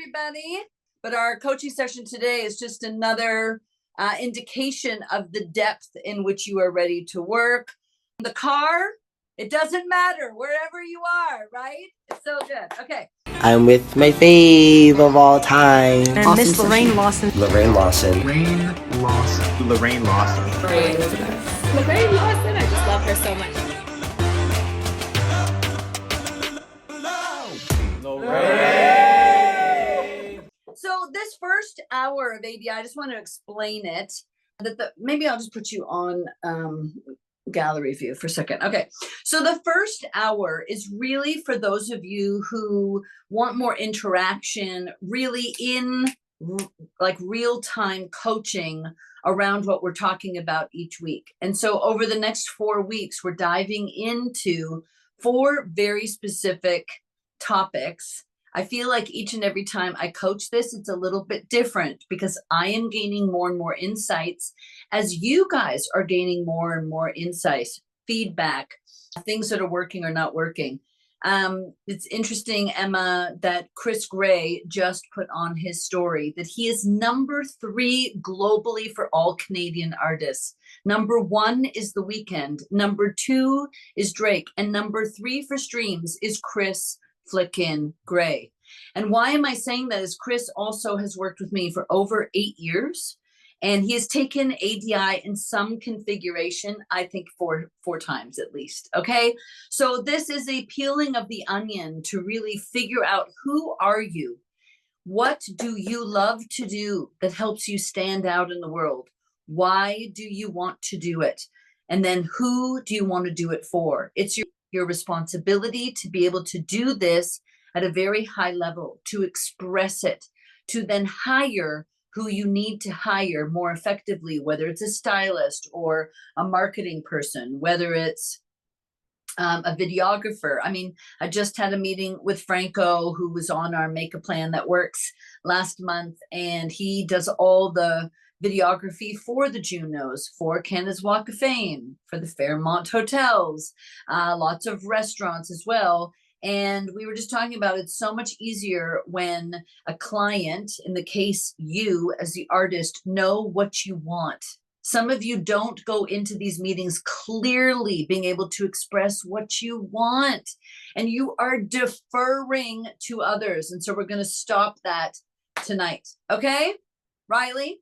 everybody. But our coaching session today is just another indication of the depth in which you are ready to work. The car, it doesn't matter wherever you are, right? It's so good. Okay. I'm with my fave of all time. And awesome Miss Lorraine Lawson. Lorraine Lawson. Lorraine Lawson. Lorraine Lawson. Lorraine Lawson. I just love her so much. So this first hour of ADI, I just want to explain it. Maybe I'll just put you on gallery view for a second. Okay, so the first hour is really for those of you who want more interaction, really in like real-time coaching around what we're talking about each week. And so over the next 4 weeks, we're diving into 4 very specific topics. I feel like each and every time I coach this, it's a little bit different because I am gaining more and more insights as you guys are gaining more and more insights, feedback, things that are working or not working. It's interesting, Emma, that 𝐋𝐨𝐫𝐫𝐚𝐢𝐧𝐞'𝐬 just put on his story that he is number 3 globally for all Canadian artists. Number 1 is The Weeknd. Number 2 is Drake. And number 3 for streams is 𝐋𝐨𝐫𝐫𝐚𝐢𝐧𝐞'𝐬. And why am I saying that is Chris also has worked with me for over 8 years. And he has taken ADI in some configuration, I think four times at least, okay? So this is a peeling of the onion to really figure out who are you? What do you love to do that helps you stand out in the world? Why do you want to do it? And then who do you want to do it for? It's your responsibility to be able to do this at a very high level, to express it, to then hire who you need to hire more effectively, whether it's a stylist or a marketing person, whether it's a videographer. I mean, I just had a meeting with Franco, who was on our Make a Plan That Works last month, and he does all the videography for the Junos, for Canada's Walk of Fame, for the Fairmont hotels, lots of restaurants as well. And we were just talking about it's so much easier when a client, in the case you as the artist, know what you want. Some of you don't go into these meetings clearly being able to express what you want, and you are deferring to others. And so we're going to stop that tonight. Okay, Riley,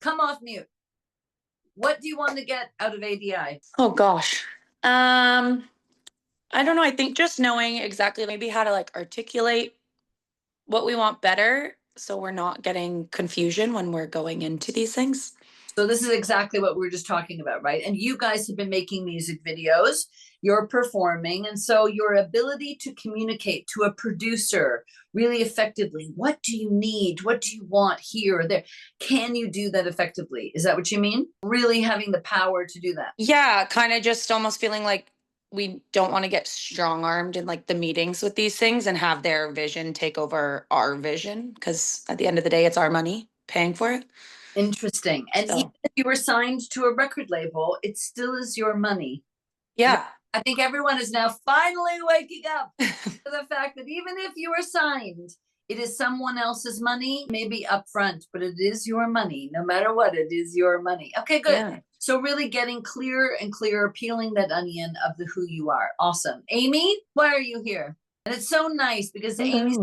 come off mute. What do you want to get out of ADI? Oh gosh. I don't know. I think just knowing exactly maybe how to like articulate what we want better so we're not getting confusion when we're going into these things. So this is exactly what we were just talking about, right? And you guys have been making music videos, you're performing, and so your ability to communicate to a producer really effectively, what do you need? What do you want here or there? Can you do that effectively? Is that what you mean? Really having the power to do that? Yeah, kind of just almost feeling like we don't want to get strong-armed in like the meetings with these things and have their vision take over our vision, because at the end of the day, it's our money paying for it. Interesting. And even if you were signed to a record label, it still is your money. Yeah. I think everyone is now finally waking up to the fact that even if you are signed, it is someone else's money, maybe upfront, but it is your money. No matter what, it is your money. Okay, good. Yeah. So really getting clearer and clearer, peeling that onion of the who you are. Awesome. Amy, why are you here? And it's so nice because Amy's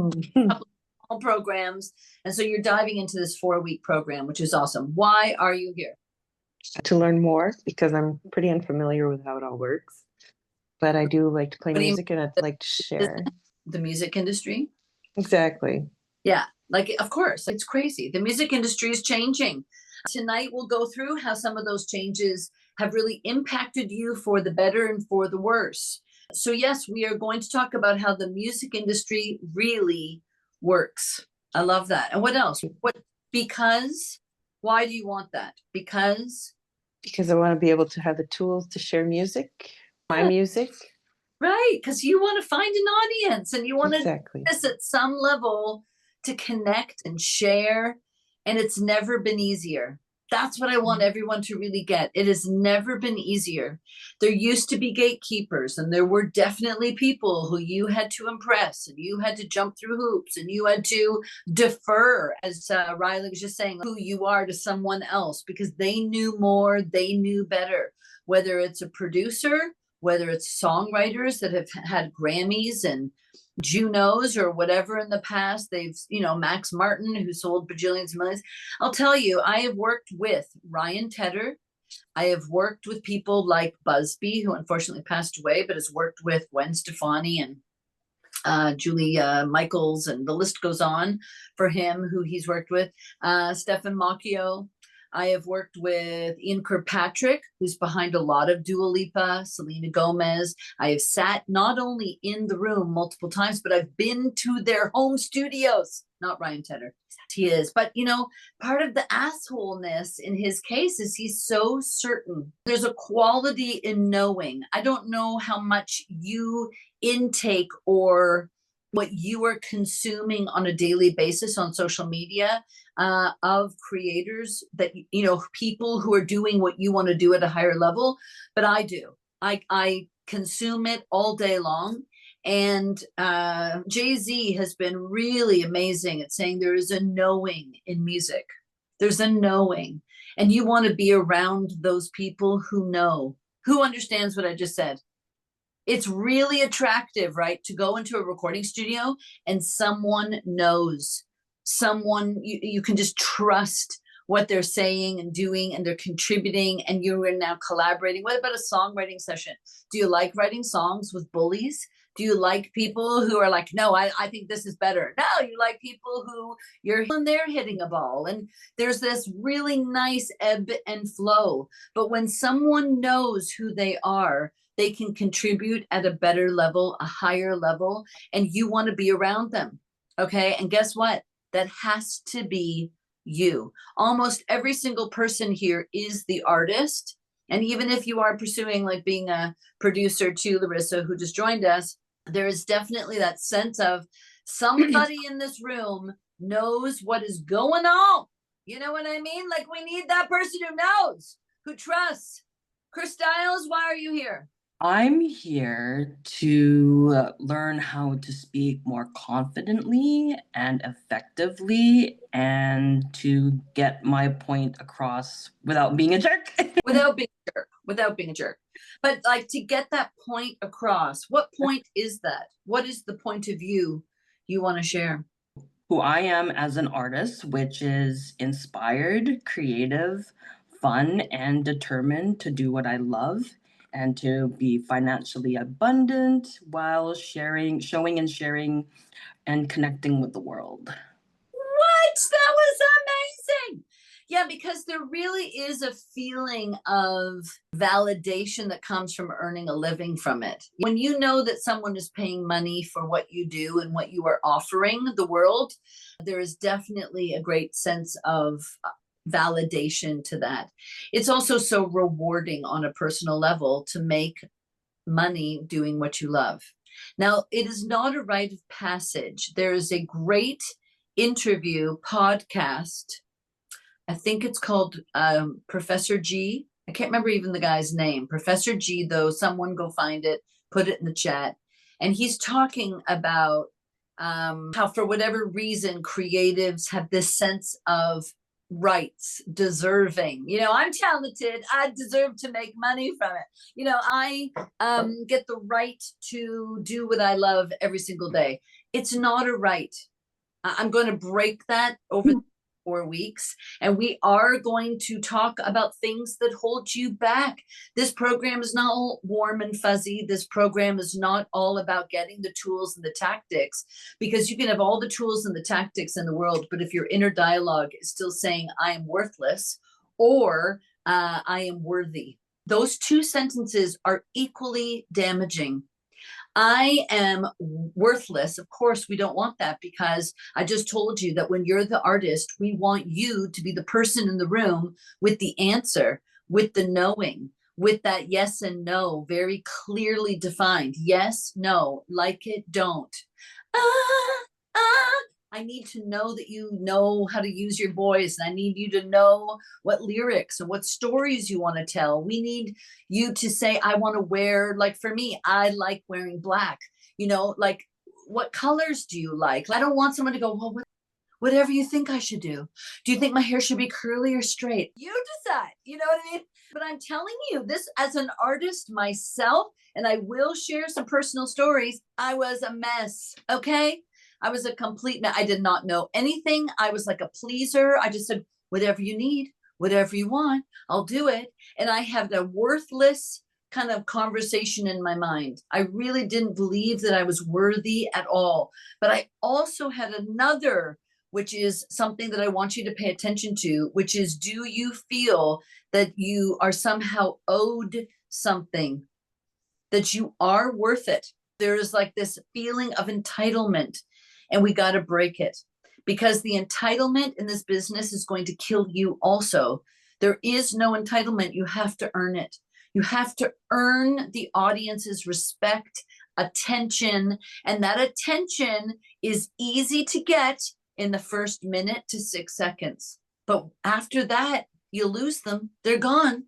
programs, and so you're diving into this 4-week program, which is awesome. Why are you here? To learn more, because I'm pretty unfamiliar with how it all works, but I do like to play music and I'd like to share. The music industry? Exactly. Yeah, like, of course, it's crazy. The music industry is changing. Tonight we'll go through how some of those changes have really impacted you for the better and for the worse. So yes, we are going to talk about how the music industry really works. I love that. And what else? Why do you want that? Because I want to be able to have the tools to share music, my music. Right, because you want to find an audience and you want to do this at some level to connect and share. And it's never been easier. That's what I want everyone to really get. It has never been easier. There used to be gatekeepers, and there were definitely people who you had to impress, and you had to jump through hoops, and you had to defer, as Riley was just saying, who you are to someone else, because they knew more, they knew better. Whether it's a producer, whether it's songwriters that have had Grammys and Junos or whatever in the past, they've, Max Martin, who sold bajillions of millions. I'll tell you, I have worked with Ryan Tedder. I have worked with people like Busby, who unfortunately passed away, but has worked with Gwen Stefani and Julie Michaels, and the list goes on for him, who he's worked with. Stefan Macchio. I have worked with Ian Kirkpatrick, who's behind a lot of Dua Lipa, Selena Gomez. I have sat not only in the room multiple times, but I've been to their home studios. Not Ryan Tedder, he is. But, part of the assholeness in his case is he's so certain. There's a quality in knowing. I don't know how much you intake or what you are consuming on a daily basis on social media of creators that, people who are doing what you want to do at a higher level. But I do. I consume it all day long. And Jay-Z has been really amazing at saying there is a knowing in music. There's a knowing. And you want to be around those people who know, who understands what I just said. It's really attractive, right? To go into a recording studio and someone knows, someone you can just trust what they're saying and doing, and they're contributing, and you are now collaborating. What about a songwriting session? Do you like writing songs with bullies? Do you like people who are like, no, I think this is better? No, you like people who you're and they're hitting a ball. And there's this really nice ebb and flow. But when someone knows who they are, they can contribute at a better level, a higher level, and you want to be around them. Okay. And guess what? That has to be you. Almost every single person here is the artist. And even if you are pursuing like being a producer too, Larissa, who just joined us, there is definitely that sense of somebody in this room knows what is going on. You know what I mean? Like, we need that person who knows, who trusts. Chris Styles, why are you here? I'm here to learn how to speak more confidently and effectively, and to get my point across without being a jerk. Without being a jerk. But like, to get that point across, what point is that? What is the point of view you want to share? Who I am as an artist, which is inspired, creative, fun, and determined to do what I love, and to be financially abundant while showing and sharing and connecting with the world. What? That was amazing. Yeah, because there really is a feeling of validation that comes from earning a living from it. When you know that someone is paying money for what you do and what you are offering the world, there is definitely a great sense of validation to that. It's also so rewarding on a personal level to make money doing what you love. Now, it is not a rite of passage. There is a great interview podcast. I think it's called Professor G. I can't remember even the guy's name. Professor G, though, someone go find it, put it in the chat. And he's talking about how, for whatever reason, creatives have this sense of rights, deserving. I'm talented. I deserve to make money from it. I get the right to do what I love every single day. It's not a right. I'm going to break that over 4 weeks, and we are going to talk about things that hold you back. This program is not all warm and fuzzy. This program is not all about getting the tools and the tactics, because you can have all the tools and the tactics in the world, but if your inner dialogue is still saying, I am worthless, or I am worthy, those two sentences are equally damaging. I am worthless. Of course, we don't want that, because I just told you that when you're the artist, we want you to be the person in the room with the answer, with the knowing, with that yes and no very clearly defined. Yes, no, like it, don't. I need to know that you know how to use your voice. And I need you to know what lyrics and what stories you want to tell. We need you to say, I want to wear, like for me, I like wearing black, like what colors do you like? I don't want someone to go, well, whatever you think I should do. Do you think my hair should be curly or straight? You decide, you know what I mean? But I'm telling you this as an artist myself, and I will share some personal stories. I was a mess, okay? I was a complete mess. I did not know anything. I was like a pleaser. I just said, whatever you need, whatever you want, I'll do it. And I have a worthless kind of conversation in my mind. I really didn't believe that I was worthy at all. But I also had another, which is something that I want you to pay attention to, which is, do you feel that you are somehow owed something, that you are worth it? There is like this feeling of entitlement, and we got to break it, because the entitlement in this business is going to kill you also. There is no entitlement. You have to earn it. You have to earn the audience's respect, attention, and that attention is easy to get in the first minute to 6 seconds. But after that, you lose them. They're gone.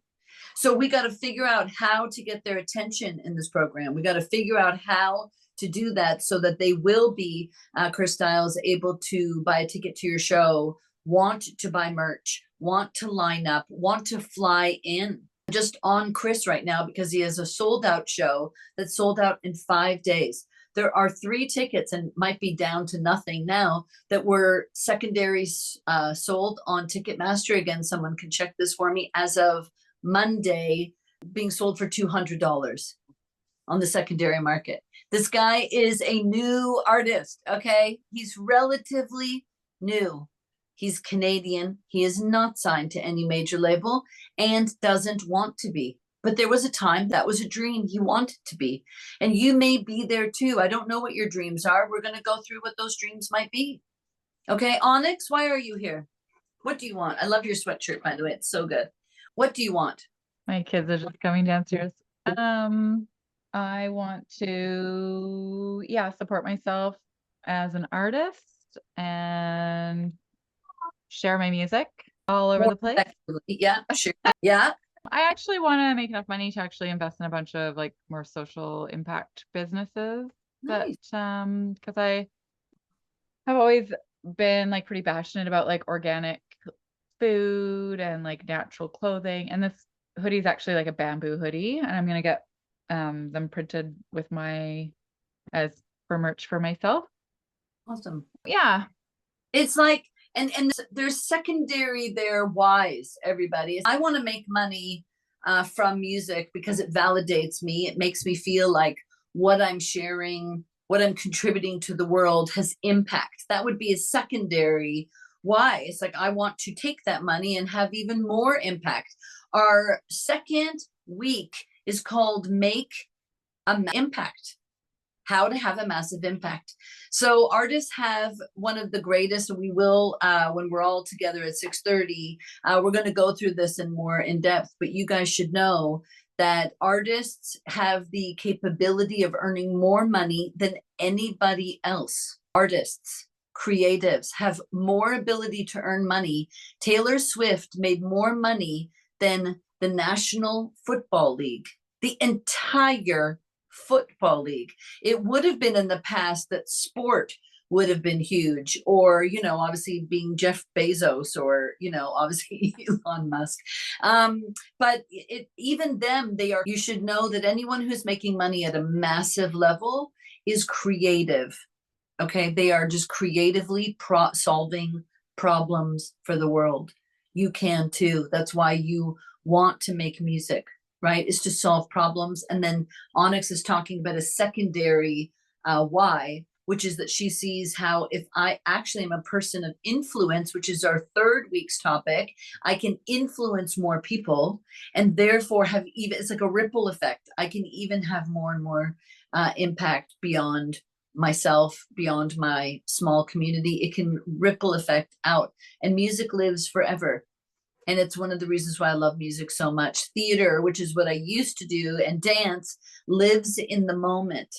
So we got to figure out how to get their attention in this program. We got to figure out how to do that so that they will be, Chris Styles, able to buy a ticket to your show, want to buy merch, want to line up, want to fly in. Just on Chris right now, because he has a sold out show that sold out in 5 days. There are 3 tickets, and might be down to nothing now, that were secondary sold on Ticketmaster. Again, someone can check this for me, as of Monday, being sold for $200 on the secondary market. This guy is a new artist, okay? He's relatively new. He's Canadian. He is not signed to any major label and doesn't want to be. But there was a time that was a dream he wanted to be. And you may be there too. I don't know what your dreams are. We're going to go through what those dreams might be. Okay, Onyx, why are you here? What do you want? I love your sweatshirt, by the way. It's so good. What do you want? My kids are just coming downstairs. I want to, support myself as an artist and share my music all over the place. Yeah, sure. Yeah. I actually want to make enough money to actually invest in a bunch of like more social impact businesses. Nice. But because I have always been like pretty passionate about like organic food and like natural clothing, and this hoodie is actually like a bamboo hoodie, and I'm gonna get them printed with as for merch for myself. Awesome. Yeah, it's like, and there's secondary there whys, everybody. I want to make money from music because it validates me. It makes me feel like what I'm sharing, what I'm contributing to the world has impact. That would be a secondary why. It's like, I want to take that money and have even more impact. Our second week is called Make an Impact. How to have a massive impact. So artists have one of the greatest, and we will, when we're all together at 6:30, we're going to go through this in more in depth, but you guys should know that artists have the capability of earning more money than anybody else. Artists, creatives have more ability to earn money. Taylor Swift made more money than the National Football League, the entire football league. It would have been in the past that sport would have been huge, or, obviously being Jeff Bezos, or, obviously Elon Musk. But even them, you should know that anyone who's making money at a massive level is creative. Okay. They are just creatively solving problems for the world. You can too. That's why you want to make music, right? Is to solve problems. And then Onyx is talking about a secondary why, which is that she sees how if I actually am a person of influence, which is our third week's topic, I can influence more people and therefore it's like a ripple effect. I can even have more and more impact beyond myself, beyond my small community. It can ripple effect out, and music lives forever. And it's one of the reasons why I love music so much. Theater, which is what I used to do, and dance lives in the moment.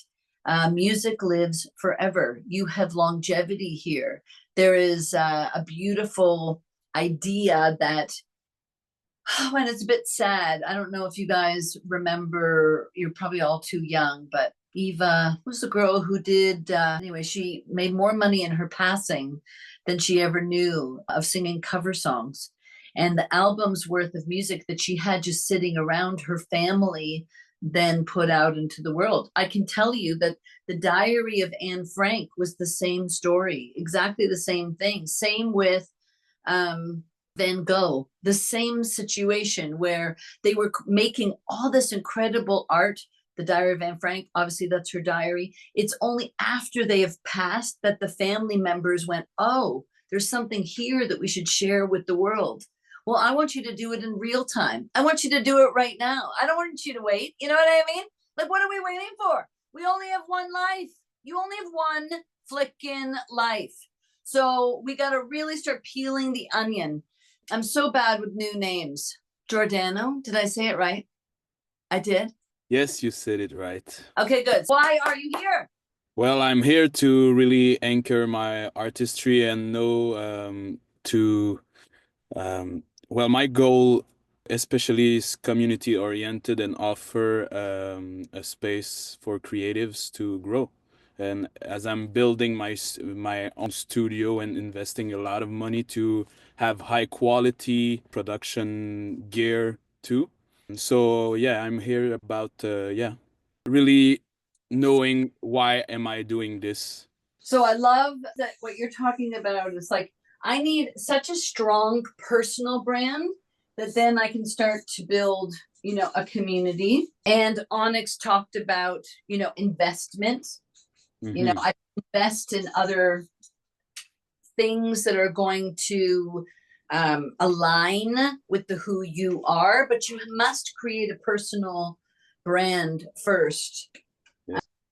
Music lives forever. You have longevity here. There is a beautiful idea that, oh, and it's a bit sad. I don't know if you guys remember, you're probably all too young, but Eva was the girl who did, anyway, she made more money in her passing than she ever knew of singing cover songs. And the album's worth of music that she had just sitting around her family then put out into the world. I can tell you that the Diary of Anne Frank was the same story, exactly the same thing. Same with Van Gogh, the same situation where they were making all this incredible art. The Diary of Anne Frank, obviously that's her diary. It's only after they have passed that the family members went, oh, there's something here that we should share with the world. Well, I want you to do it in real time. I want you to do it right now. I don't want you to wait. You know what I mean? Like, what are we waiting for? We only have one life. You only have one flicking life. So we got to really start peeling the onion. I'm so bad with new names. Giordano, did I say it right? I did? Yes, you said it right. Okay, good. Why are you here? Well, I'm here to really anchor my artistry and know well, my goal especially is community oriented and offer a space for creatives to grow. And as I'm building my own studio and investing a lot of money to have high quality production gear too. So yeah, I'm here about really knowing why am I doing this. So I love that what you're talking about is like, I need such a strong personal brand that then I can start to build, you know, a community. And 𝐻𝐸 talked about, you know, investment. You know, I invest in other things that are going to align with the who you are, but you must create a personal brand first.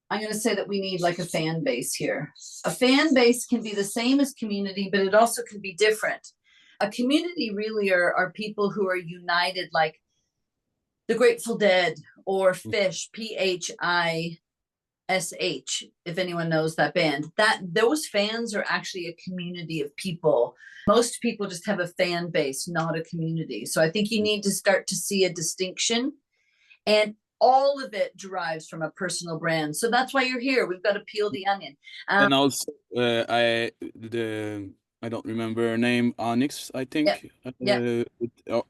I'm going to say that we need like a fan base here. A fan base can be the same as community, but it also can be different. A community really are people who are united, like the Grateful Dead or Phish, PHISH, if anyone knows that band. Those fans are actually a community of people. Most people just have a fan base, not a community. So I think you need to start to see a distinction, and all of it derives from a personal brand. So that's why you're here. We've got to peel the onion. And also, I don't remember her name, 𝐻𝐸, I think.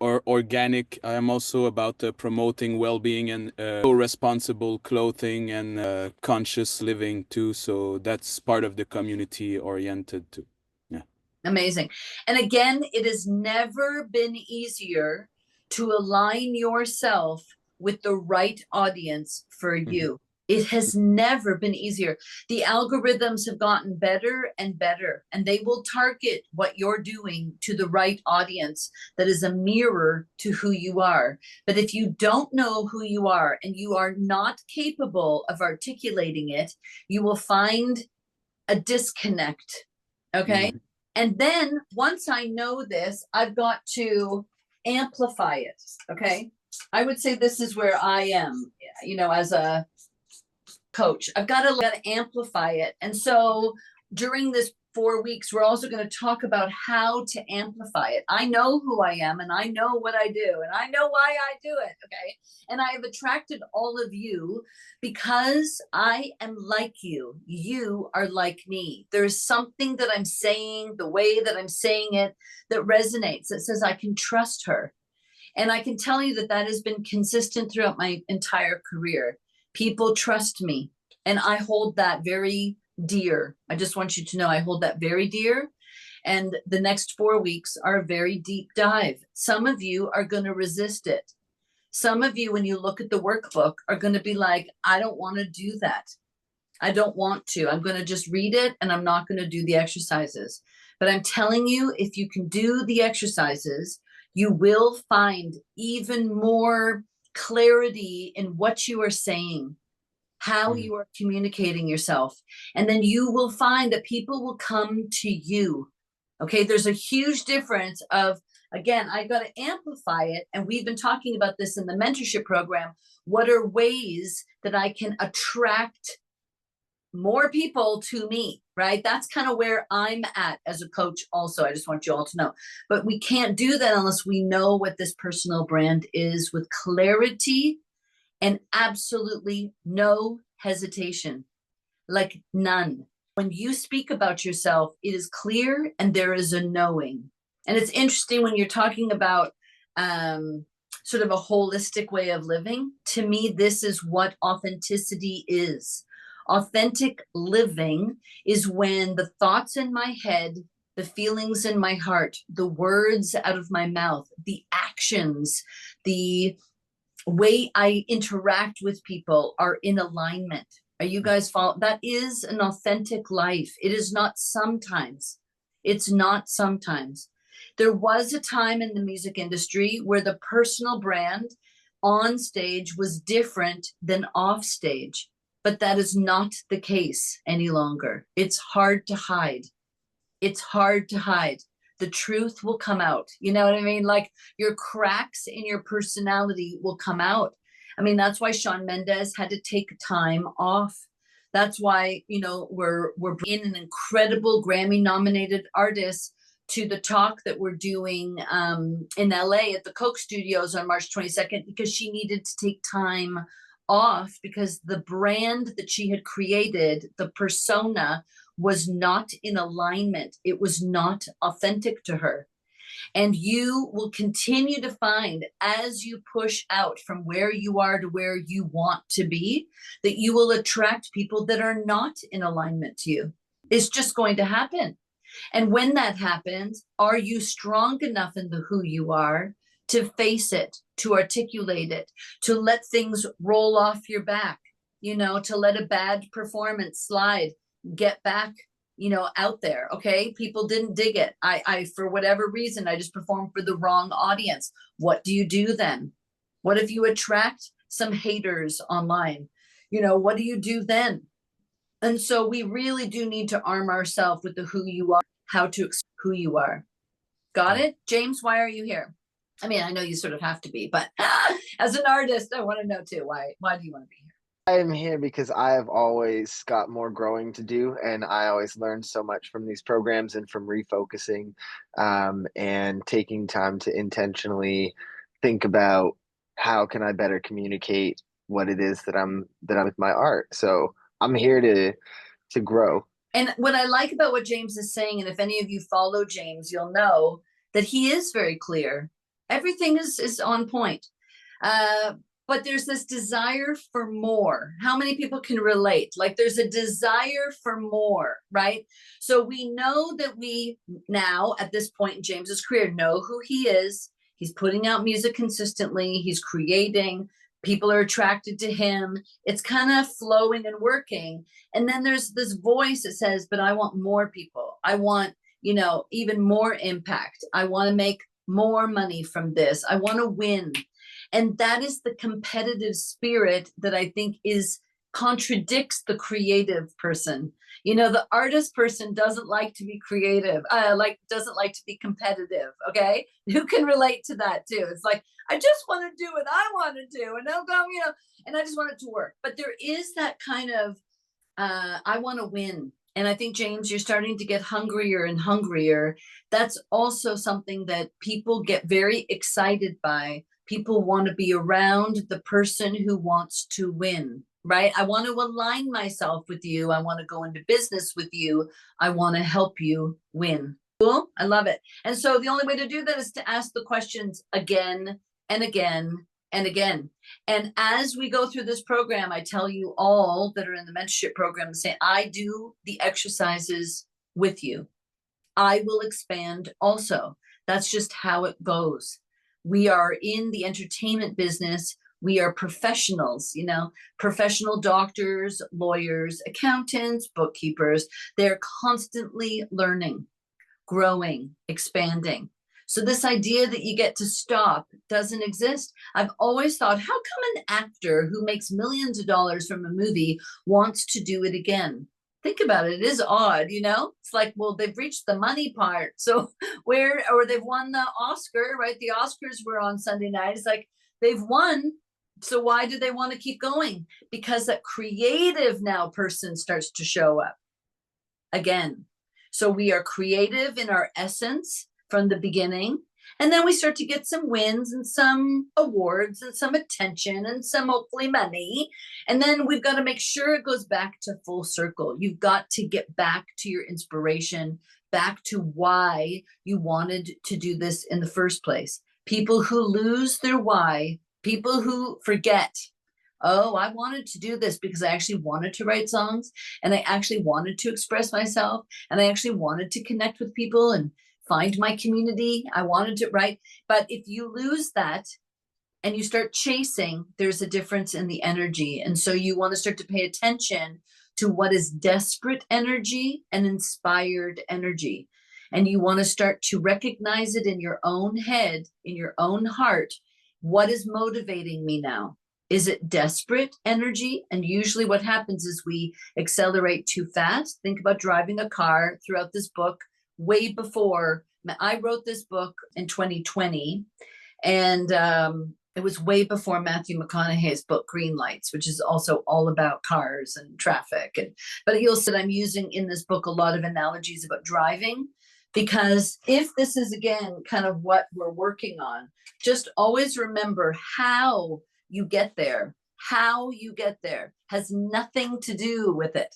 Or organic. I am also about promoting well-being and responsible clothing and conscious living too. So that's part of the community oriented too. Yeah. Amazing. And again, it has never been easier to align yourself with the right audience for you. It has never been easier. The algorithms have gotten better and better, and they will target what you're doing to the right audience that is a mirror to who you are. But if you don't know who you are and you are not capable of articulating it, you will find a disconnect. Okay. And then once I know this, I've got to amplify it. Okay. I would say this is where I am, you know, as a coach. I've got to amplify it. And so during this 4 weeks, we're also going to talk about how to amplify it. I know who I am and I know what I do and I know why I do it. Okay. And I have attracted all of you because I am like you. You are like me. There's something that I'm saying, the way that I'm saying it, that resonates, that says I can trust her. And I can tell you that that has been consistent throughout my entire career. People trust me, and I hold that very dear. I just want you to know I hold that very dear. And the next 4 weeks are a very deep dive. Some of you are going to resist it. Some of you, when you look at the workbook, are going to be like, I don't want to do that. I don't want to. I'm going to just read it, and I'm not going to do the exercises. But I'm telling you, if you can do the exercises, you will find even more clarity in what you are saying, how you are communicating yourself. And then you will find that people will come to you. Okay, there's a huge difference of, again, I got to amplify it. And we've been talking about this in the mentorship program. What are ways that I can attract more people to me, right? That's kind of where I'm at as a coach also. I just want you all to know. But we can't do that unless we know what this personal brand is with clarity and absolutely no hesitation, like none. When you speak about yourself, it is clear and there is a knowing. And it's interesting when you're talking about sort of a holistic way of living. To me, this is what authenticity is. Authentic living is when the thoughts in my head, the feelings in my heart, the words out of my mouth, the actions, the way I interact with people are in alignment. Are you guys follow? That is an authentic life. It is not sometimes. It's not sometimes. There was a time in the music industry where the personal brand on stage was different than off stage, but that is not the case any longer. It's hard to hide. It's hard to hide. The truth will come out. You know what I mean? Like your cracks in your personality will come out. I mean, that's why Shawn Mendes had to take time off. That's why, you know, we're bringing an incredible Grammy nominated artist to the talk that we're doing in LA at the Coke Studios on March 22nd, because she needed to take time off because the brand that she had created, the persona, was not in alignment. It was not authentic to her. And you will continue to find, as you push out from where you are to where you want to be, that you will attract people that are not in alignment to you. It's just going to happen. And when that happens, are you strong enough in the who you are to face it, to articulate it, to let things roll off your back, you know, to let a bad performance slide, get back, you know, out there. Okay. People didn't dig it. I, for whatever reason, I just performed for the wrong audience. What do you do then? What if you attract some haters online? You know, what do you do then? And so we really do need to arm ourselves with the who you are, how to express who you are. Got it? James, why are you here? I mean, I know you sort of have to be, but as an artist, I want to know too, why do you want to be here? I am here because I have always got more growing to do, and I always learn so much from these programs and from refocusing, and taking time to intentionally think about how can I better communicate what it is that I'm with my art. So I'm here to grow. And what I like about what James is saying, and if any of you follow James, you'll know that he is very clear. Everything is on point. But there's this desire for more. How many people can relate? Like there's a desire for more, right? So we know that we now, at this point in James's career, know who he is. He's putting out music consistently. He's creating. People are attracted to him. It's kind of flowing and working. And then there's this voice that says, but I want more people. I want, you know, even more impact. I want to make more money from this. I want to win. And that is the competitive spirit that I think contradicts the creative person. You know, the artist person doesn't like to be creative, doesn't like to be competitive. Okay. Who can relate to that too? It's like, I just want to do what I want to do, and they'll go, you know, and I just want it to work. But there is that kind of, I want to win. And I think, James, you're starting to get hungrier and hungrier. That's also something that people get very excited by. People want to be around the person who wants to win, right? I want to align myself with you. I want to go into business with you. I want to help you win. Cool. I love it. And so the only way to do that is to ask the questions again and again and again. And as we go through this program, I tell you all that are in the mentorship program, say, I do the exercises with you. I will expand also. That's just how it goes. We are in the entertainment business. We are professionals, you know, professional doctors, lawyers, accountants, bookkeepers. They're constantly learning, growing, expanding. So this idea that you get to stop doesn't exist. I've always thought, how come an actor who makes millions of dollars from a movie wants to do it again? Think about it. It is odd, you know? It's like, well, they've reached the money part. So or they've won the Oscar, right? The Oscars were on Sunday night. It's like, they've won, So why do they want to keep going? Because that creative now person starts to show up again. So we are creative in our essence from the beginning. And then we start to get some wins and some awards and some attention and some hopefully money. And then we've got to make sure it goes back to full circle. You've got to get back to your inspiration, back to why you wanted to do this in the first place. People who lose their why, people who forget, oh, I wanted to do this because I actually wanted to write songs and I actually wanted to express myself and I actually wanted to connect with people and find my community. I wanted to write. But if you lose that and you start chasing, there's a difference in the energy. And so you want to start to pay attention to what is desperate energy and inspired energy. And you want to start to recognize it in your own head, in your own heart. What is motivating me now? Is it desperate energy? And usually what happens is we accelerate too fast. Think about driving a car throughout this book. Way before, I wrote this book in 2020, and it was way before Matthew McConaughey's book Green Lights, which is also all about cars and traffic. But you'll see that I'm using in this book a lot of analogies about driving, because if this is again kind of what we're working on, just always remember how you get there. How you get there has nothing to do with it.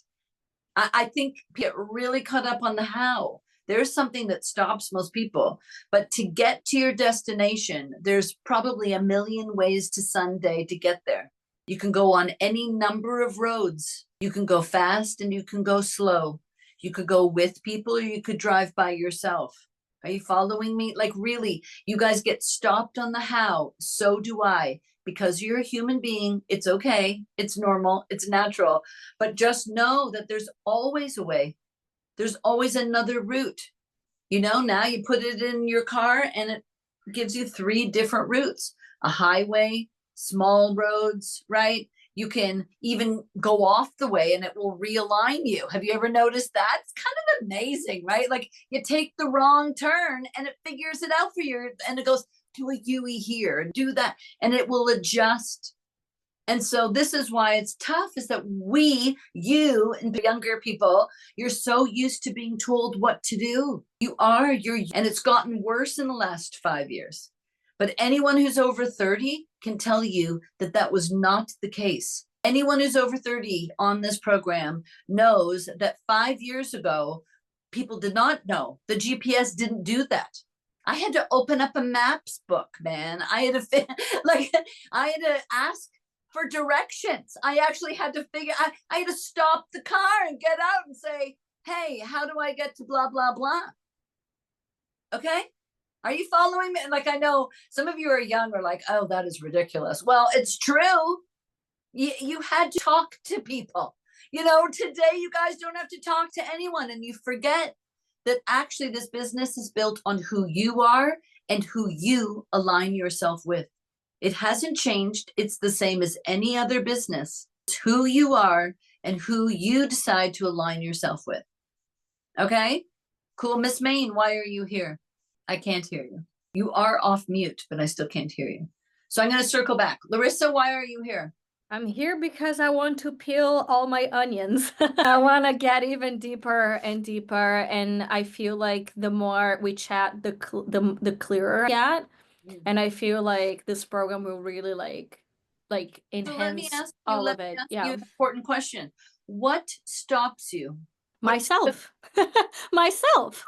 I think get really caught up on the how. There's something that stops most people, but to get to your destination, there's probably a million ways to Sunday to get there. You can go on any number of roads. You can go fast and you can go slow. You could go with people or you could drive by yourself. Are you following me? Like really, you guys get stopped on the how. So do I. Because you're a human being, it's okay. It's normal. It's natural. But just know that there's always a way. There's always another route. You know, now you put it in your car and it gives you 3 different routes. A highway, small roads, right? You can even go off the way and it will realign you. Have you ever noticed that? It's kind of amazing, right? Like you take the wrong turn and it figures it out for you and it goes, do a UE here, do that, and it will adjust. And so this is why it's tough, is that you and the younger people, you're so used to being told what to do. And it's gotten worse in the last 5 years. But anyone who's over 30 can tell you that that was not the case. Anyone who's over 30 on this program knows that 5 years ago, people did not know. The GPS didn't do that. I had to open up a maps book, man. I had to ask for directions. I actually had to I had to stop the car and get out and say, hey, how do I get to blah, blah, blah? Okay. Are you following me? Like, I know some of you are young or like, oh, that is ridiculous. Well, it's true. You had to talk to people. You know, today you guys don't have to talk to anyone, and you forget that actually this business is built on who you are and who you align yourself with. It hasn't changed. It's the same as any other business. It's who you are and who you decide to align yourself with. Okay? Cool. Miss Maine, why are you here? I can't hear you. You are off mute, but I still can't hear you. So I'm going to circle back. Larissa, why are you here? I'm here because I want to peel all my onions. I want to get even deeper and deeper, and I feel like the more we chat, the clearer I get. And I feel like this program will really like enhance So let me ask you an important question. What stops you? Myself. Myself.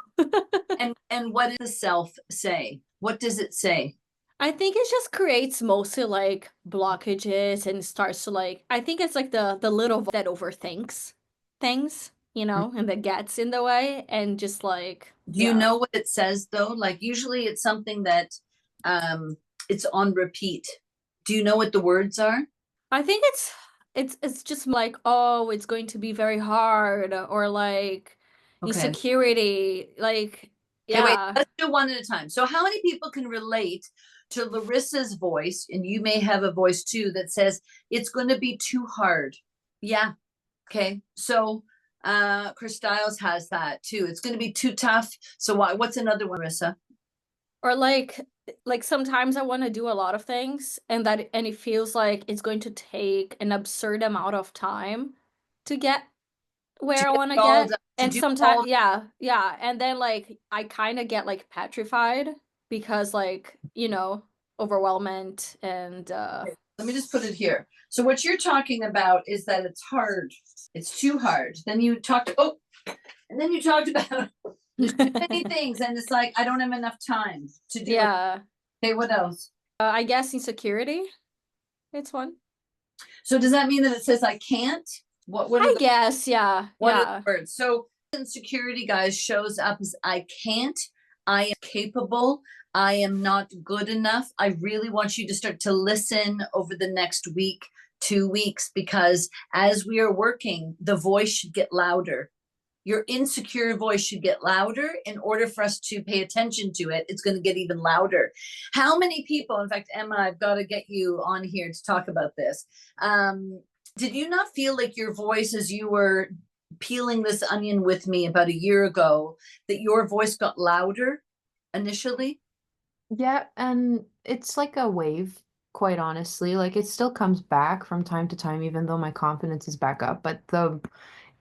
And what does the self say? What does it say? I think it just creates mostly like blockages and starts to like, I think it's like the little that overthinks things, you know, and that gets in the way, and just like. Do you know what it says though? Like usually it's something that it's on repeat. Do you know what the words are? I think it's just like, oh, it's going to be very hard, or like insecurity, like Okay, wait, let's do one at a time. So how many people can relate to Larissa's voice, and you may have a voice too, that says it's going to be too hard? Yeah. Okay. So Chris Styles has that too. It's going to be too tough. So what's another one, Larissa? Or like like sometimes I want to do a lot of things and it feels like it's going to take an absurd amount of time to get where I want to all get. done, to And do sometimes, all- yeah. And then like I kind of get like petrified because like, overwhelmment and Let me just put it here. So what you're talking about is that it's hard. It's too hard. Then you talked, and then you talked about there's too many things, and it's like I don't have enough time to do it. yeah. Okay, what else? I guess insecurity. It's one. So does that mean that it says I can't? What are I the, guess, yeah. what are Yeah. the words? So insecurity, guys, shows up as I can't, I am capable, I am not good enough. I really want you to start to listen over the next week, 2 weeks, because as we are working, the voice should get louder. Your insecure voice should get louder in order for us to pay attention to it. It's going to get even louder. How many people, in fact, Emma, I've got to get you on here to talk about this. Did you not feel like your voice as you were peeling this onion with me about a year ago, that your voice got louder initially? Yeah, and it's like a wave, quite honestly. Like it still comes back from time to time, even though my confidence is back up. But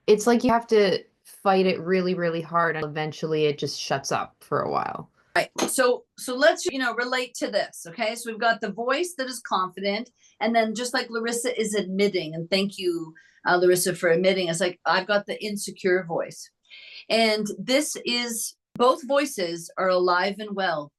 it's like you have to fight it really, really hard, and eventually it just shuts up for a while. Right. So let's, relate to this. Okay. So we've got the voice that is confident. And then just like Larissa is admitting, and thank you, Larissa, for admitting, it's like, I've got the insecure voice. And both voices are alive and well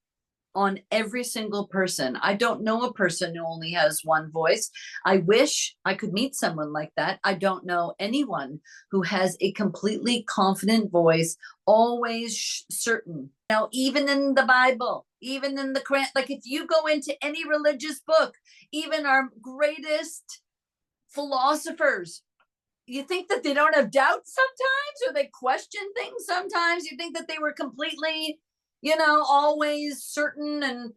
on every single person. I don't know a person who only has one voice. I wish I could meet someone like that. I don't know anyone who has a completely confident voice, always certain. Now, even in the Bible, even in the Quran, like if you go into any religious book, even our greatest philosophers, you think that they don't have doubts sometimes, or they question things sometimes. You think that they were completely, always certain and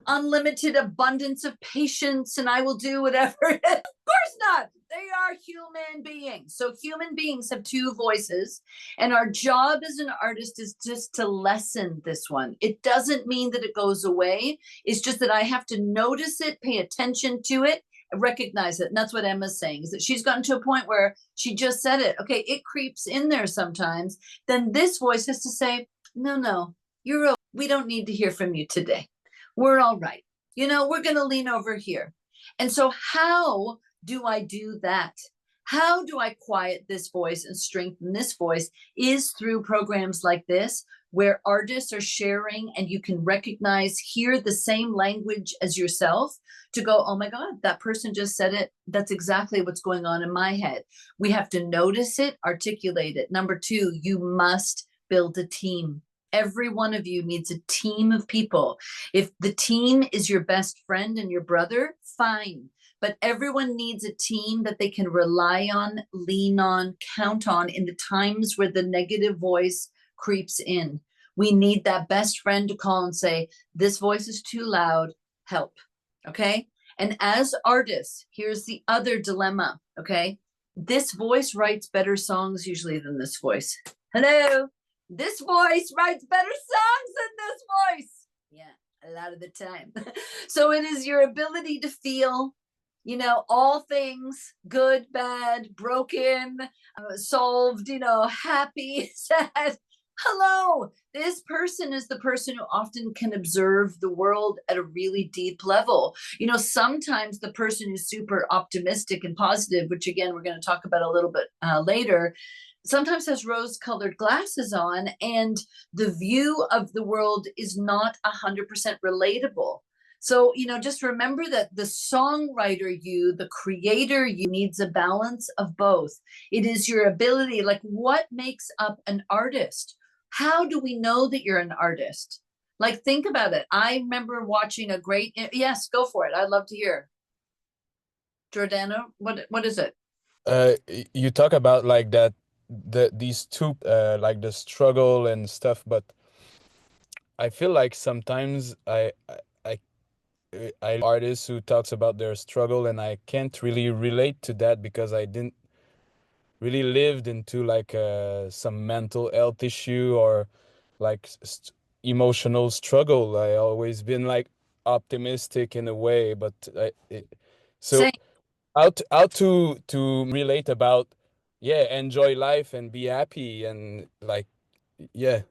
unlimited abundance of patience, and I will do whatever. Of course not. They are human beings. So human beings have two voices, and our job as an artist is just to lessen this one. It doesn't mean that it goes away. It's just that I have to notice it, pay attention to it, recognize it. And that's what Emma's saying, is that she's gotten to a point where she just said it. Okay, it creeps in there sometimes. Then this voice has to say, no, we don't need to hear from you today. We're all right. We're going to lean over here. And so how do I do that? How do I quiet this voice and strengthen this voice is through programs like this, where artists are sharing and you can hear the same language as yourself, to go, oh my God, that person just said it. That's exactly what's going on in my head. We have to notice it, articulate it. Number 2, you must build a team. Every one of you needs a team of people. If the team is your best friend and your brother, fine. But everyone needs a team that they can rely on, lean on, count on in the times where the negative voice creeps in. We need that best friend to call and say, this voice is too loud, help. Okay. And as artists, here's the other dilemma. Okay. This voice writes better songs usually than this voice. Hello. This voice writes better songs than this voice. Yeah, a lot of the time. So it is your ability to feel, all things, good, bad, broken, solved, happy, sad. Hello. This person is the person who often can observe the world at a really deep level. Sometimes the person who's super optimistic and positive, which again, we're going to talk about a little bit later, sometimes has rose-colored glasses on, and the view of the world is not 100% relatable. So, just remember that the songwriter you, the creator you, needs a balance of both. It is your ability, like what makes up an artist? How do we know that you're an artist? Like, think about it. I remember watching yes, go for it. I'd love to hear. Jordana, what is it? You talk about like that, these two, like the struggle and stuff, but I feel like sometimes I artists who talks about their struggle, and I can't really relate to that because I didn't really lived into like some mental health issue, or like emotional struggle. I always been like optimistic in a way, but so Same. how to relate about, yeah, enjoy life and be happy and like, yeah.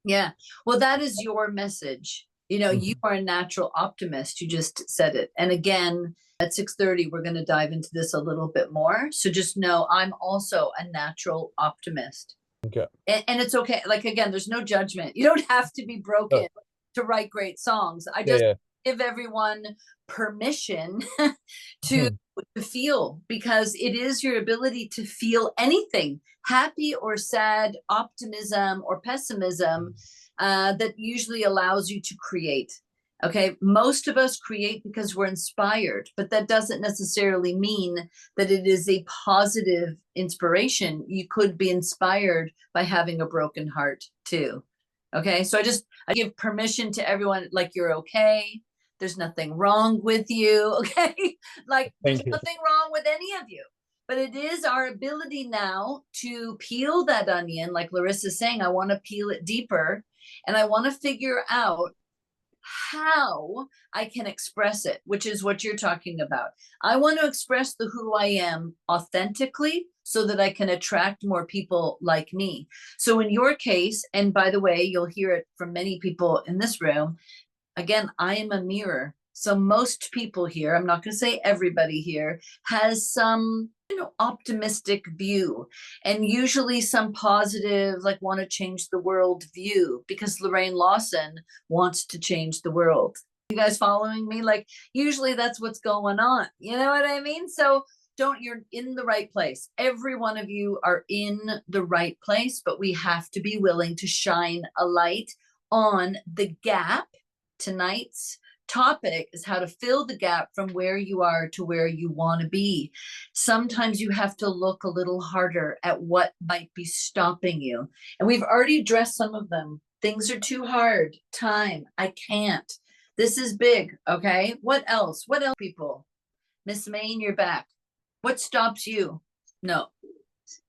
Yeah. Well, that is your message. You know, you are a natural optimist. You just said it. And again, at 6:30, we're going to dive into this a little bit more. So just know I'm also a natural optimist. Okay. And it's okay. Like, again, there's no judgment. You don't have to be broken to write great songs. I just give everyone permission to feel, because it is your ability to feel anything, happy or sad, optimism or pessimism, that usually allows you to create. Okay, most of us create because we're inspired, but that doesn't necessarily mean that it is a positive inspiration. You could be inspired by having a broken heart too. Okay, so I give permission to everyone, like, you're okay. There's nothing wrong with you. Okay, like there's nothing wrong with any of you. But it is our ability now to peel that onion, like Larissa's saying. I want to peel it deeper, and I want to figure out how I can express it, which is what you're talking about. I want to express the who I am authentically so that I can attract more people like me. So in your case, and by the way, you'll hear it from many people in this room, again, I am a mirror. So most people here, I'm not going to say everybody here, has some, optimistic view, and usually some positive, like, want to change the world view, because Lorraine Lawson wants to change the world. You guys following me? Like, usually that's what's going on. You know what I mean? So you're in the right place. Every one of you are in the right place, but we have to be willing to shine a light on the gap. Tonight's topic is how to fill the gap from where you are to where you want to be. Sometimes you have to look a little harder at what might be stopping you. And we've already addressed some of them. Things are too hard. Time. I can't. This is big. Okay. What else? What else, people? Miss Maine, you're back. What stops you? No.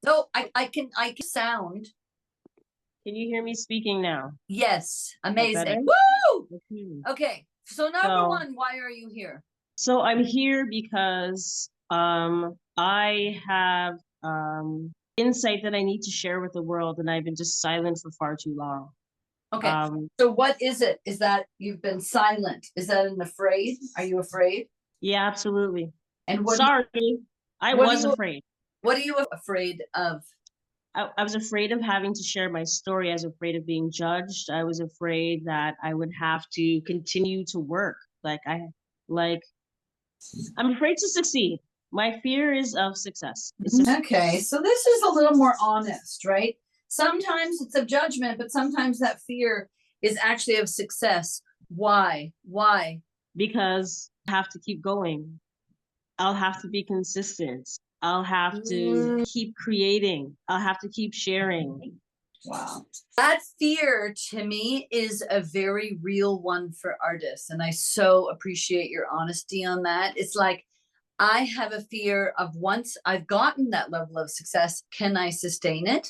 I can sound. Can you hear me speaking now? Yes. Amazing. Woo! Okay. So number one, why are you here? So I'm here because I have insight that I need to share with the world, and I've been just silent for far too long. Okay. So what is it? Is that you've been silent? Is that an afraid? Are you afraid? Yeah, absolutely. And what? Sorry, I was afraid. What are you afraid of? I was afraid of having to share my story. I was afraid of being judged. I was afraid that I would have to continue to work. I'm afraid to succeed. My fear is of success. Okay, so this is a little more honest, right? Sometimes it's of judgment, but sometimes that fear is actually of success. Why? Because I have to keep going. I'll have to be consistent. I'll have to keep creating. I'll have to keep sharing. Wow. That fear to me is a very real one for artists. And I so appreciate your honesty on that. It's like, I have a fear of, once I've gotten that level of success, can I sustain it?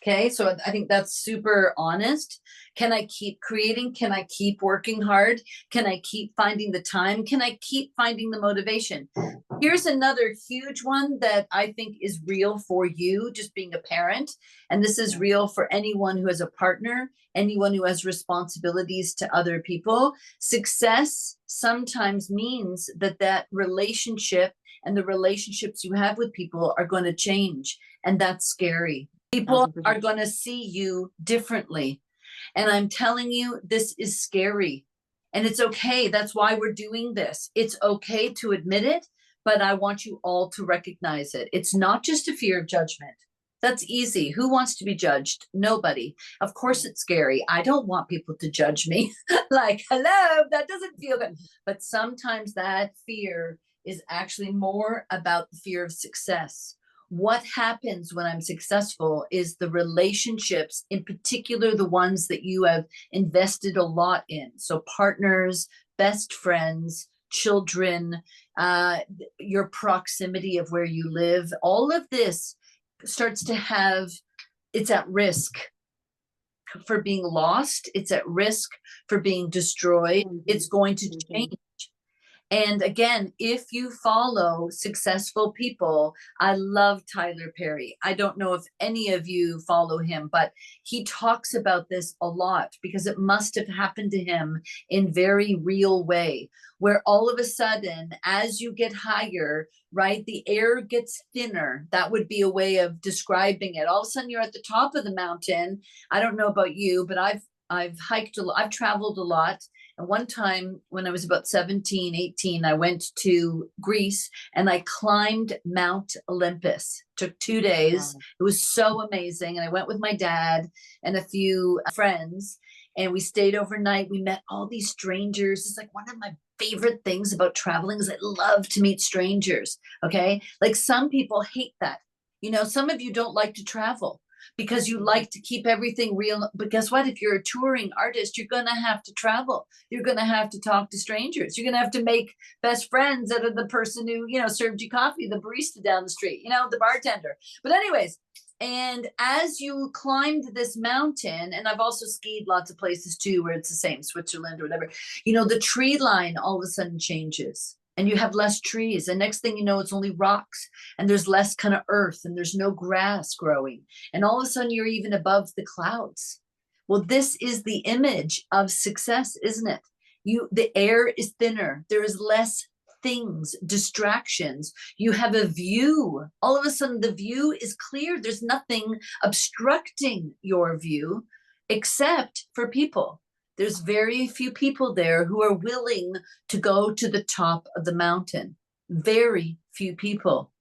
Okay, so I think that's super honest. Can I keep creating? Can I keep working hard? Can I keep finding the time? Can I keep finding the motivation? Here's another huge one that I think is real for you, just being a parent. And this is real for anyone who has a partner, anyone who has responsibilities to other people. Success sometimes means that relationship and the relationships you have with people are going to change. And that's scary. People are going to see you differently. And I'm telling you, this is scary. And it's okay. That's why we're doing this. It's okay to admit it, but I want you all to recognize it. It's not just a fear of judgment. That's easy. Who wants to be judged? Nobody. Of course it's scary. I don't want people to judge me. Like, hello, that doesn't feel good. But sometimes that fear is actually more about the fear of success. What happens when I'm successful is the relationships, in particular, the ones that you have invested a lot in. So partners, best friends, children, your proximity of where you live, all of this starts to have, it's at risk. for being lost. It's at risk for being destroyed. It's going to change. And again, if you follow successful people, I love Tyler Perry. I don't know if any of you follow him, but he talks about this a lot because it must have happened to him in very real way, where all of a sudden, as you get higher, right, the air gets thinner. That would be a way of describing it. All of a sudden you're at the top of the mountain. I don't know about you, but I've hiked a lot, I've traveled a lot. And one time when I was about 17, 18, I went to Greece and I climbed Mount Olympus. Took 2 days. Wow. It was so amazing. And I went with my dad and a few friends, and we stayed overnight. We met all these strangers. It's like one of my favorite things about traveling is I love to meet strangers. Okay. Like some people hate that. You know, some of you don't like to travel because you like to keep everything real. But guess what? If you're a touring artist, you're going to have to travel. You're going to have to talk to strangers. You're going to have to make best friends out of the person who, you know, served you coffee, the barista down the street, you know, the bartender. But anyways, and as you climbed this mountain, and I've also skied lots of places too, where it's the same, Switzerland or whatever, you know, the tree line all of a sudden changes. And you have less trees. And next thing you know, it's only rocks and there's less kind of earth and there's no grass growing. And all of a sudden you're even above the clouds. Well, this is the image of success, isn't it? The air is thinner. There is less things, distractions. You have a view. All of a sudden the view is clear. There's nothing obstructing your view except for people. There's very few people there who are willing to go to the top of the mountain. Very few people.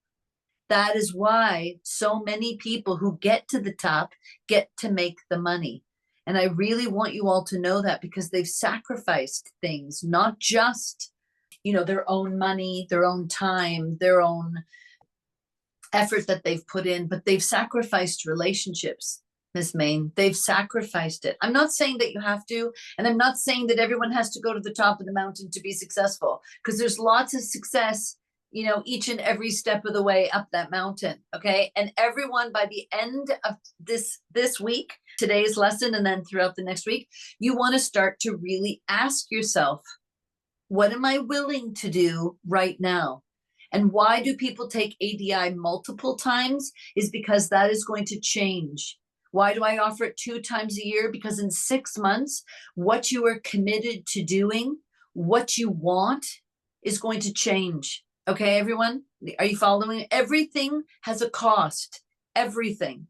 That is why so many people who get to the top get to make the money. And I really want you all to know that because they've sacrificed things, not just, you know, their own money, their own time, their own effort that they've put in, but they've sacrificed relationships. Ms. Main, they've sacrificed it. I'm not saying that you have to, and I'm not saying that everyone has to go to the top of the mountain to be successful, because there's lots of success, you know, each and every step of the way up that mountain, okay? And everyone by the end of this week, today's lesson, and then throughout the next week, you want to start to really ask yourself, what am I willing to do right now? And why do people take ADI multiple times? Is because that is going to change. Why do I offer it 2 times a year? Because in 6 months, what you are committed to doing, what you want is going to change. Okay, everyone? Are you following? Everything has a cost. Everything.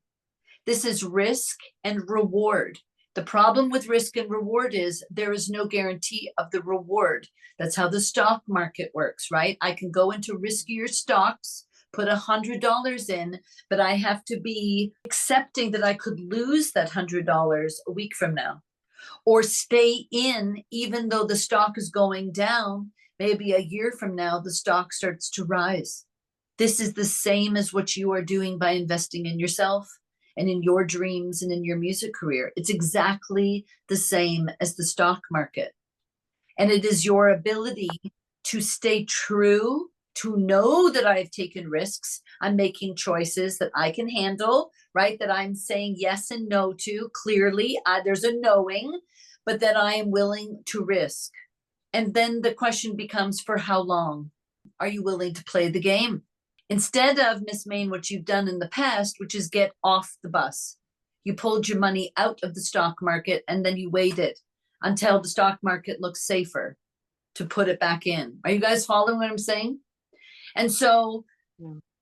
This is risk and reward. The problem with risk and reward is there is no guarantee of the reward. That's how the stock market works, right? I can go into riskier stocks, put $100 in, but I have to be accepting that I could lose that $100 a week from now, or stay in even though the stock is going down. Maybe a year from now, the stock starts to rise. This is the same as what you are doing by investing in yourself and in your dreams and in your music career. It's exactly the same as the stock market. And it is your ability to stay true, to know that I've taken risks, I'm making choices that I can handle, right? That I'm saying yes and no to clearly. There's a knowing, but that I am willing to risk. And then the question becomes, for how long are you willing to play the game? Instead of, Miss Main, what you've done in the past, which is get off the bus. You pulled your money out of the stock market and then you waited until the stock market looks safer to put it back in. Are you guys following what I'm saying? And so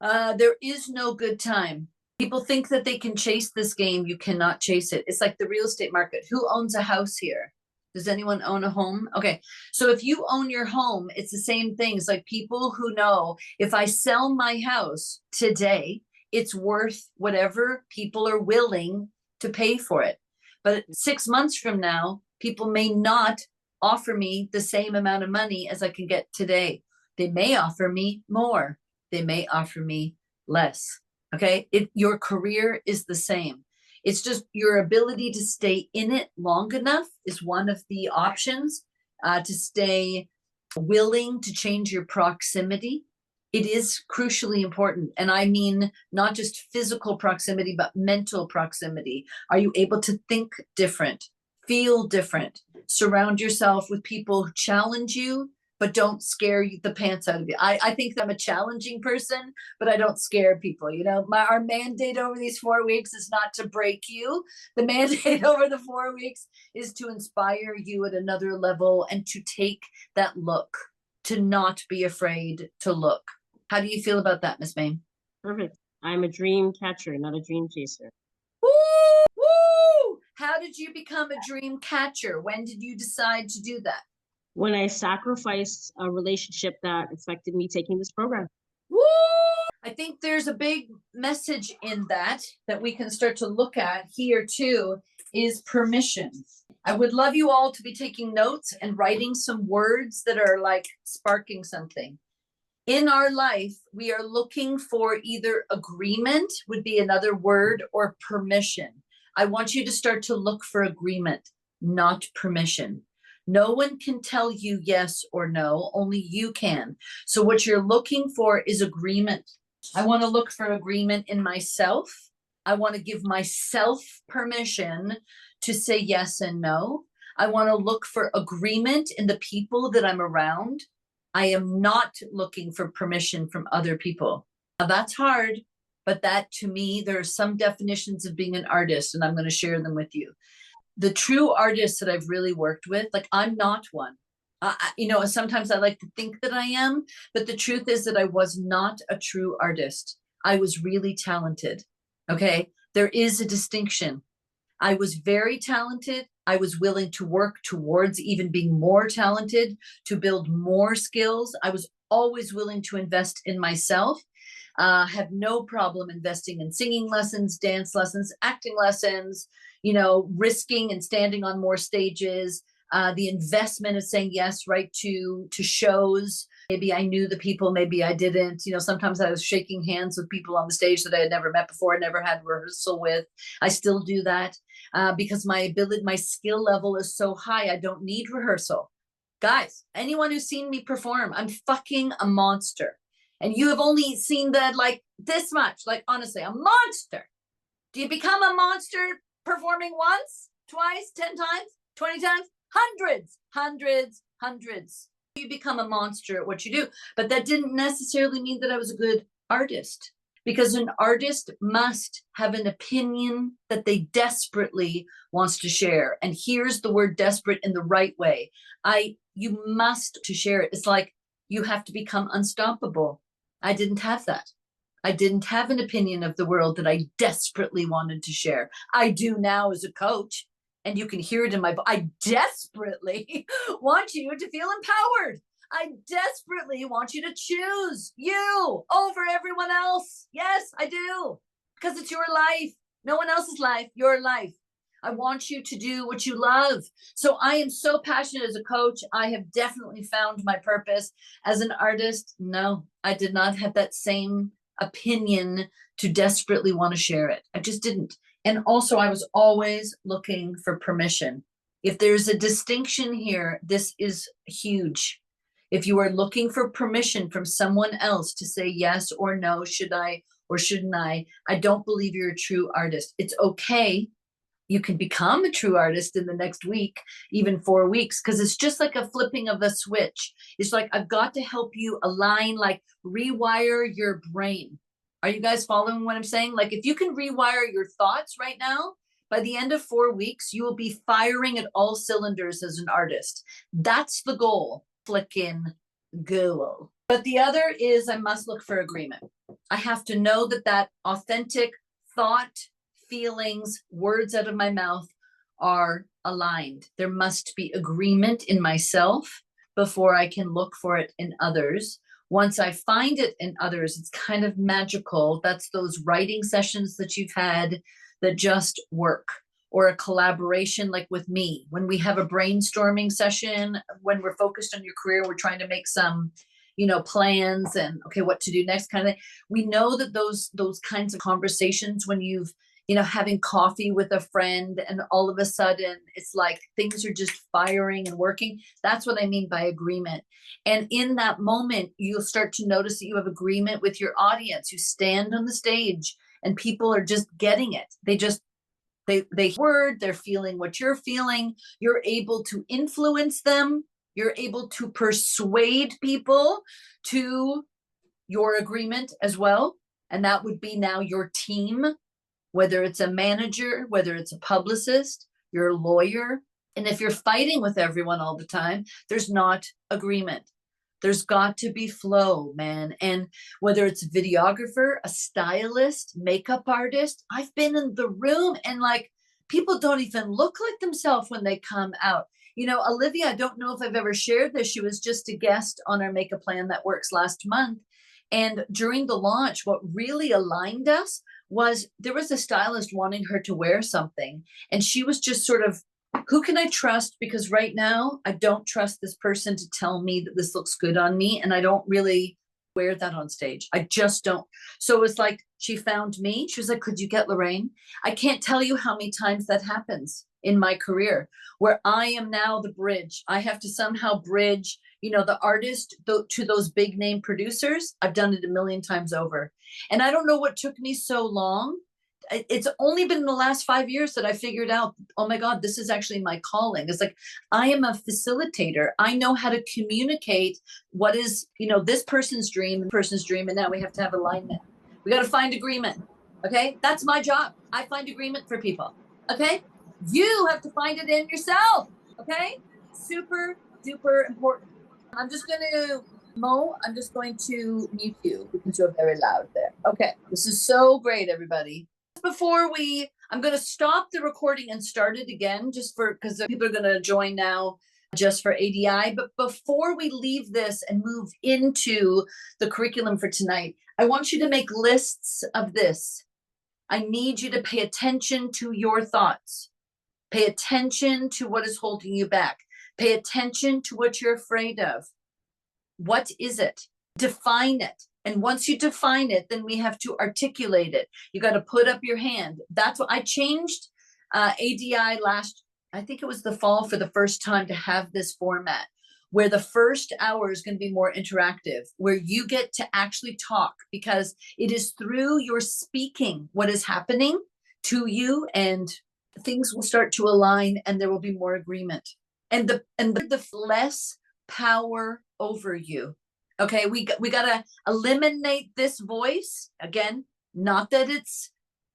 there is no good time. People think that they can chase this game. You cannot chase it. It's like the real estate market. Who owns a house here? Does anyone own a home? Okay. So if you own your home, it's the same thing. It's like people who know if I sell my house today, it's worth whatever people are willing to pay for it. But 6 months from now, people may not offer me the same amount of money as I can get today. They may offer me more. They may offer me less. Okay. Your career is the same. It's just your ability to stay in it long enough is one of the options, to stay willing to change your proximity. It is crucially important. And I mean, not just physical proximity, but mental proximity. Are you able to think different, feel different, surround yourself with people who challenge you, but don't scare you, the pants out of you? I think I'm a challenging person, but I don't scare people. You know, our mandate over these 4 weeks is not to break you. The mandate over the 4 weeks is to inspire you at another level and to take that look, to not be afraid to look. How do you feel about that, Miss Maine? Perfect. I'm a dream catcher, not a dream chaser. Woo! Woo! How did you become a dream catcher? When did you decide to do that? When I sacrificed a relationship that affected me taking this program. Woo! I think there's a big message in that we can start to look at here too, is permission. I would love you all to be taking notes and writing some words that are like sparking something. In our life, we are looking for either agreement would be another word, or permission. I want you to start to look for agreement, not permission. No one can tell you yes or no, only you can. So what you're looking for is agreement. I want to look for agreement in myself. I want to give myself permission to say yes and no. I want to look for agreement in the people that I'm around. I am not looking for permission from other people. Now that's hard, but that to me, there are some definitions of being an artist, and I'm going to share them with you. The true artists that I've really worked with, like I'm not one. You know, sometimes I like to think that I am, but the truth is that I was not a true artist. I was really talented. Okay. There is a distinction. I was very talented. I was willing to work towards even being more talented, to build more skills. I was always willing to invest in myself. Have no problem investing in singing lessons, dance lessons, acting lessons, you know, risking and standing on more stages, the investment of saying yes, right, to shows. Maybe I knew the people, maybe I didn't. You know, sometimes I was shaking hands with people on the stage that I had never met before, I never had rehearsal with. I still do that because my ability, my skill level is so high, I don't need rehearsal. Guys, anyone who's seen me perform, I'm fucking a monster. And you have only seen that like this much, like honestly, a monster. Do you become a monster performing once, twice, 10 times, 20 times? Hundreds. You become a monster at what you do. But that didn't necessarily mean that I was a good artist, because an artist must have an opinion that they desperately wants to share. And here's the word desperate in the right way. You must to share it. It's like you have to become unstoppable. I didn't have that. I didn't have an opinion of the world that I desperately wanted to share. I do now as a coach, and you can hear it in my voice. I desperately want you to feel empowered. I desperately want you to choose you over everyone else. Yes, I do. Because it's your life. No one else's life, your life. I want you to do what you love. So I am so passionate as a coach. I have definitely found my purpose. As an artist, no, I did not have that same opinion to desperately want to share it. I just didn't. And also I was always looking for permission. If there's a distinction here, this is huge. If you are looking for permission from someone else to say yes or no, should I or shouldn't I don't believe you're a true artist. It's okay. You can become a true artist in the next week, even 4 weeks, because it's just like a flipping of a switch. It's like, I've got to help you align, like rewire your brain. Are you guys following what I'm saying? Like if you can rewire your thoughts right now, by the end of 4 weeks, you will be firing at all cylinders as an artist. That's the goal. Flicking goal. But the other is I must look for agreement. I have to know that authentic thought, feelings, words out of my mouth are aligned. There must be agreement in myself before I can look for it in others. Once I find it in others, it's kind of magical. That's those writing sessions that you've had that just work, or a collaboration like with me. When we have a brainstorming session, when we're focused on your career, we're trying to make some, plans and okay, what to do next kind of thing. We know that those kinds of conversations, when you've having coffee with a friend, and all of a sudden it's like things are just firing and working. That's what I mean by agreement. And in that moment, you'll start to notice that you have agreement with your audience. You stand on the stage and people are just getting it. They word, they're feeling what you're feeling. You're able to influence them. You're able to persuade people to your agreement as well. And that would be now your team, whether it's a manager, whether it's a publicist, you're a lawyer. And if you're fighting with everyone all the time, there's not agreement. There's got to be flow, man. And whether it's a videographer, a stylist, makeup artist, I've been in the room and like people don't even look like themselves when they come out. Olivia, I don't know if I've ever shared this. She was just a guest on our Make a Plan That Works last month. And during the launch, what really aligned us was there was a stylist wanting her to wear something. And she was just sort of, who can I trust? Because right now I don't trust this person to tell me that this looks good on me. And I don't really wear that on stage. I just don't. So it was like, she found me. She was like, could you get Lorraine? I can't tell you how many times that happens in my career where I am now the bridge. I have to somehow bridge, the artist to those big name producers. I've done it a million times over. And I don't know what took me so long. It's only been in the last 5 years that I figured out, oh my God, this is actually my calling. It's like, I am a facilitator. I know how to communicate what is, this person's dream, and now we have to have alignment. We got to find agreement. Okay. That's my job. I find agreement for people. Okay. You have to find it in yourself. Okay. Super duper important. I'm just going to mute you because you're very loud there. Okay. This is so great, everybody. I'm going to stop the recording and start it again because people are going to join now just for ADI. But before we leave this and move into the curriculum for tonight, I want you to make lists of this. I need you to pay attention to your thoughts. Pay attention to what is holding you back. Pay attention to what you're afraid of. What is it? Define it. And once you define it, then we have to articulate it. You got to put up your hand. That's what I changed ADI I think it was the fall for the first time to have this format where the first hour is going to be more interactive, where you get to actually talk because it is through your speaking what is happening to you, and things will start to align and there will be more agreement and the less power over you. Okay, we got to eliminate this voice. Again, not that it's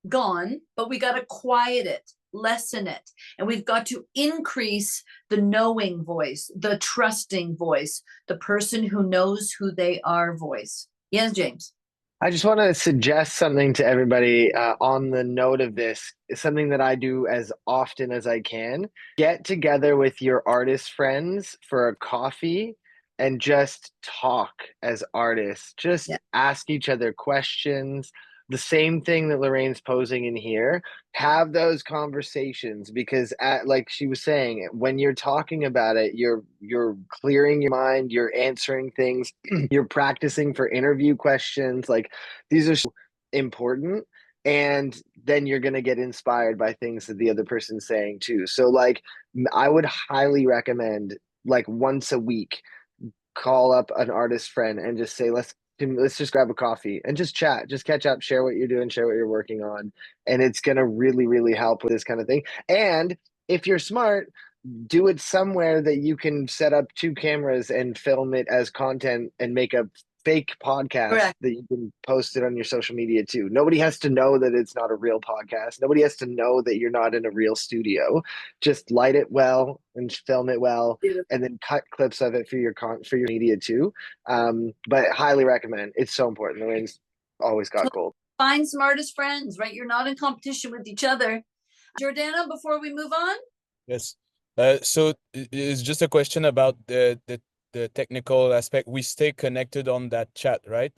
gone, but we got to quiet it, lessen it. And we've got to increase the knowing voice, the trusting voice, the person who knows who they are voice. Yes, James. I just want to suggest something to everybody on the note of this. It's something that I do as often as I can. Get together with your artist friends for a coffee and just talk as artists. Just ask each other questions. The same thing that Lorraine's posing in here. Have those conversations because, like she was saying, when you're talking about it, you're clearing your mind, you're answering things, you're practicing for interview questions. Like these are so important. And then you're going to get inspired by things that the other person's saying too. So like, I would highly recommend like once a week, call up an artist friend and just say, let's just grab a coffee and just chat, just catch up, share what you're doing, share what you're working on. And it's going to really, really help with this kind of thing. And if you're smart, do it somewhere that you can set up 2 cameras and film it as content and make a fake podcast that you can post it on your social media too. Nobody has to know that it's not a real podcast. Nobody has to know that you're not in a real studio. Just light it well and film it well, and then cut clips of it for your media too. But highly recommend. It's so important. Lorraine's always got gold. Find smartest friends, right? You're not in competition with each other. Jordana, before we move on. Yes. So it's just a question about the technical aspect. We stay connected on that chat, right?